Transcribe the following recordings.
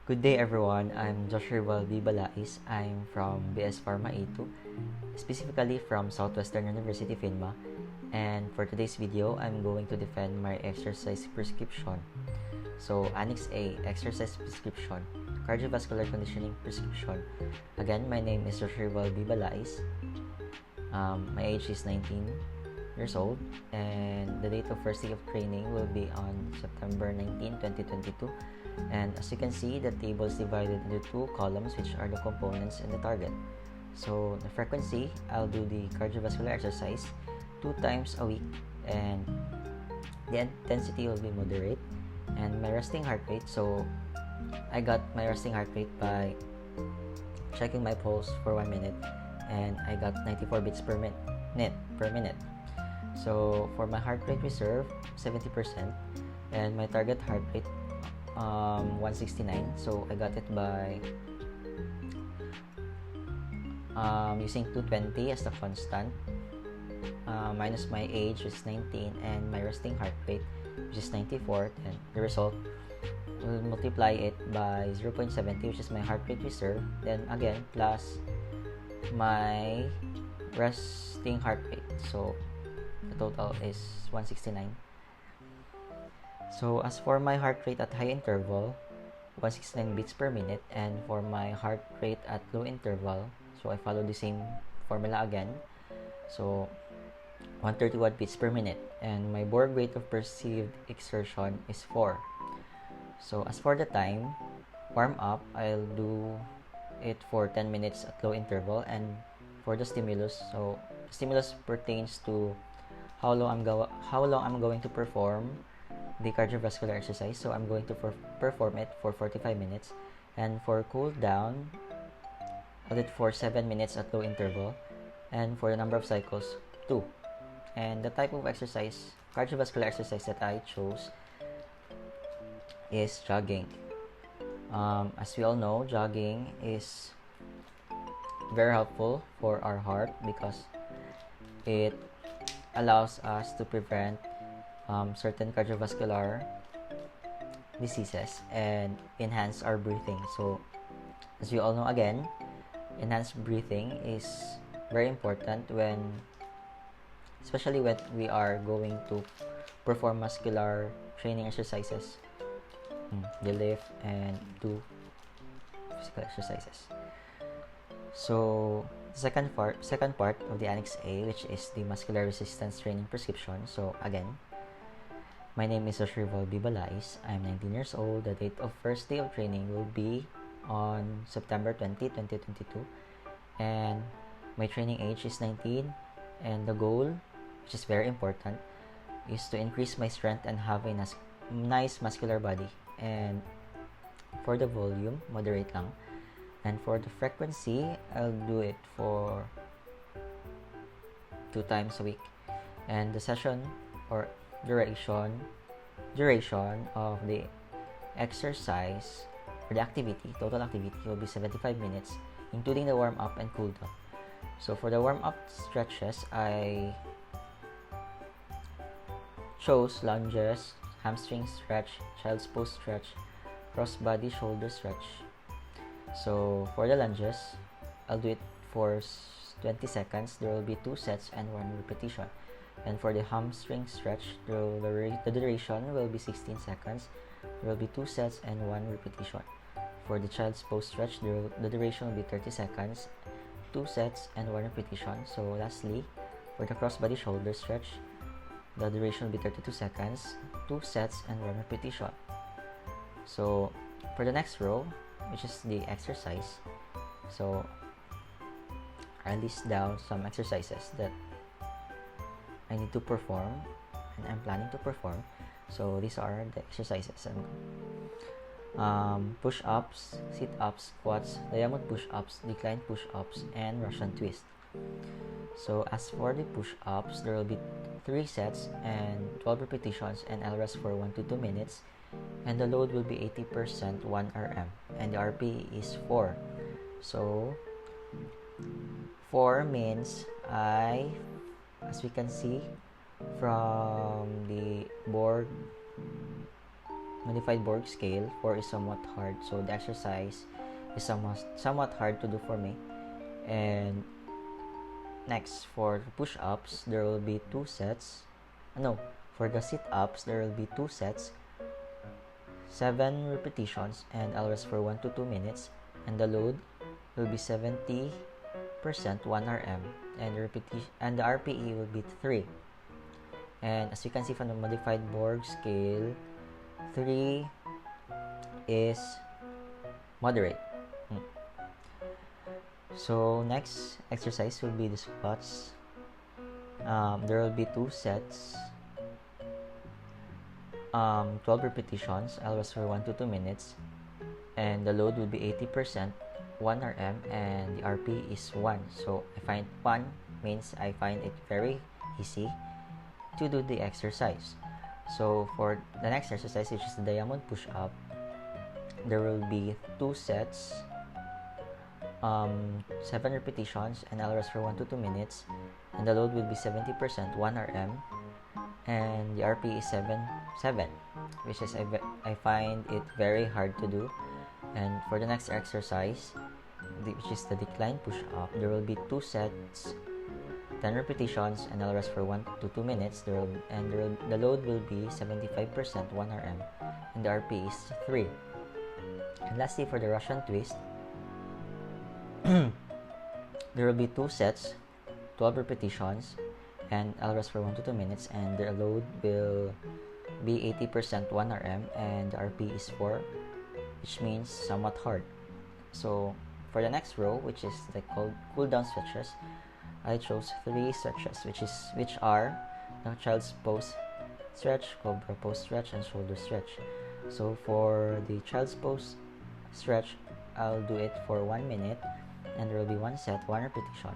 Good day everyone, I'm Joshua Valdi Balais. I'm from BS Pharma A2, specifically from Southwestern University FINMA. And for today's video, I'm going to defend my exercise prescription. So Annex A, exercise prescription, cardiovascular conditioning prescription. Again, my name is Joshua Valdi Balais. My age is 19 years old, and the date of first day of training will be on September 19, 2022. And as you can see, the table is divided into two columns, which are the components and the target. So the frequency, I'll do the cardiovascular exercise 2 times a week, and the intensity will be moderate. And my resting heart rate, so I got my resting heart rate by checking my pulse for 1 minute, and I got 94 beats per minute. So for my heart rate reserve, 70%, and my target heart rate 169. So I got it by using 220 as the constant, minus my age, which is 19, and my resting heart rate, which is 94. And the result, will multiply it by 0.70, which is my heart rate reserve, then again plus my resting heart rate. So the total is 169. So as for my heart rate at high interval, 169 beats per minute, and for my heart rate at low interval, so I follow the same formula again. So 131 beats per minute, and my Borg rate of perceived exertion is 4. So as for the time, warm up, I'll do it for 10 minutes at low interval. And for the stimulus, so the stimulus pertains to how long I'm going to perform the cardiovascular exercise. So I'm going to perform it for 45 minutes. And for cool down, I'll do it for 7 minutes at low interval. And for the number of cycles, 2. And the type of exercise, cardiovascular exercise that I chose is jogging. As we all know, jogging is very helpful for our heart because it allows us to prevent certain cardiovascular diseases and enhance our breathing. So as we all know, again, enhanced breathing is very important especially when we are going to perform muscular training exercises, lift and do physical exercises. So second part of the Annex A, which is the muscular resistance training prescription. So again, my name is Joshua Valdi Balais. I'm 19 years old. The date of first day of training will be on September 20, 2022. And my training age is 19. And the goal, which is very important, is to increase my strength and have a nice muscular body. And for the volume, moderate lang. And for the frequency, I'll do it for 2 times a week. And the session or duration of the exercise or the total activity will be 75 minutes, including the warm up and cool down. So for the warm up stretches, I chose lunges, hamstring stretch, child's pose stretch, cross body shoulder stretch. So for the lunges, I'll do it for 20 seconds. There will be 2 sets and 1 repetition. And for the hamstring stretch, the duration will be 16 seconds. There will be 2 sets and 1 repetition. For the child's pose stretch, the duration will be 30 seconds, 2 sets and 1 repetition. So lastly, for the cross body shoulder stretch, the duration will be 32 seconds, 2 sets and 1 repetition. So for the next row, which is the exercise, so I list down some exercises that I need to perform and I'm planning to perform. So these are the exercises: and push-ups, sit-ups, squats, diamond push-ups, decline push-ups, and Russian twist. So as for the push-ups, there will be 3 sets and 12 repetitions, and I'll rest for 1 to 2 minutes. And the load will be 80% 1 RM, and the RPE is 4. So 4 means as we can see from the board, modified Borg scale. 4 is somewhat hard, so the exercise is somewhat hard to do for me. And next, for push-ups, there will be 2 sets. No, for the sit-ups, there will be 2 sets, 7 repetitions, and I'll rest for 1 to 2 minutes. And the load will be 70%, 1 RM, and the RPE will be 3. And as you can see from the modified Borg scale, 3 is moderate. So next exercise will be the squats. There will be 2 sets, 12 repetitions. I'll rest for 1 to 2 minutes, and the load will be 80%, 1 RM, and the RP is 1. So I find 1 means I find it very easy to do the exercise. So for the next exercise, which is the diamond push-up, there will be 2 sets, 7 repetitions, and I'll rest for 1 to 2 minutes, and the load will be 70%, 1 RM, and the RP is 7, which is I find it very hard to do. And for the next exercise, which is the decline push-up, there will be 2 sets, 10 repetitions, and I'll rest for 1 to 2 minutes. The load will be 75%, 1 RM, and the RP is 3. And lastly, for the Russian twist, there will be 2 sets, 12 repetitions, and I'll rest for 1 to 2 minutes, and the load will be 80%, 1 RM, and the RP is 4, which means somewhat hard. So for the next row, which is the cool down stretches, I chose 3 stretches, which are the child's pose stretch, cobra pose stretch, and shoulder stretch. So for the child's pose stretch, I'll do it for 1 minute, and there will be 1 set, 1 repetition.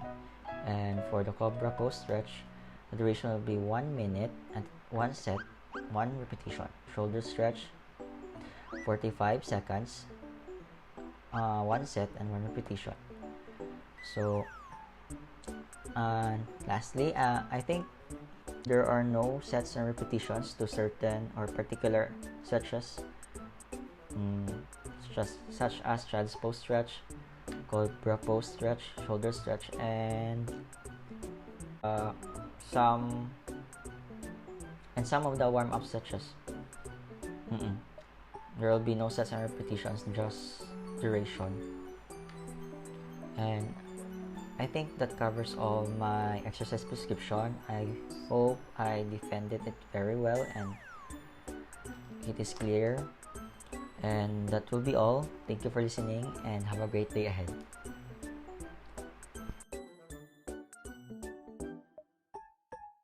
And for the cobra pose stretch, the duration will be 1 minute and 1 set, 1 repetition. Shoulder stretch, 45 seconds, 1 set, and 1 repetition. So lastly, I think there are no sets and repetitions to certain or particular stretches, such as child's pose stretch, cobra pose stretch, shoulder stretch, and some of the warm-up stretches. There will be no sets and repetitions, just duration. And I think that covers all my exercise prescription. I hope I defended it very well and it is clear. And that will be all. Thank you for listening and have a great day ahead.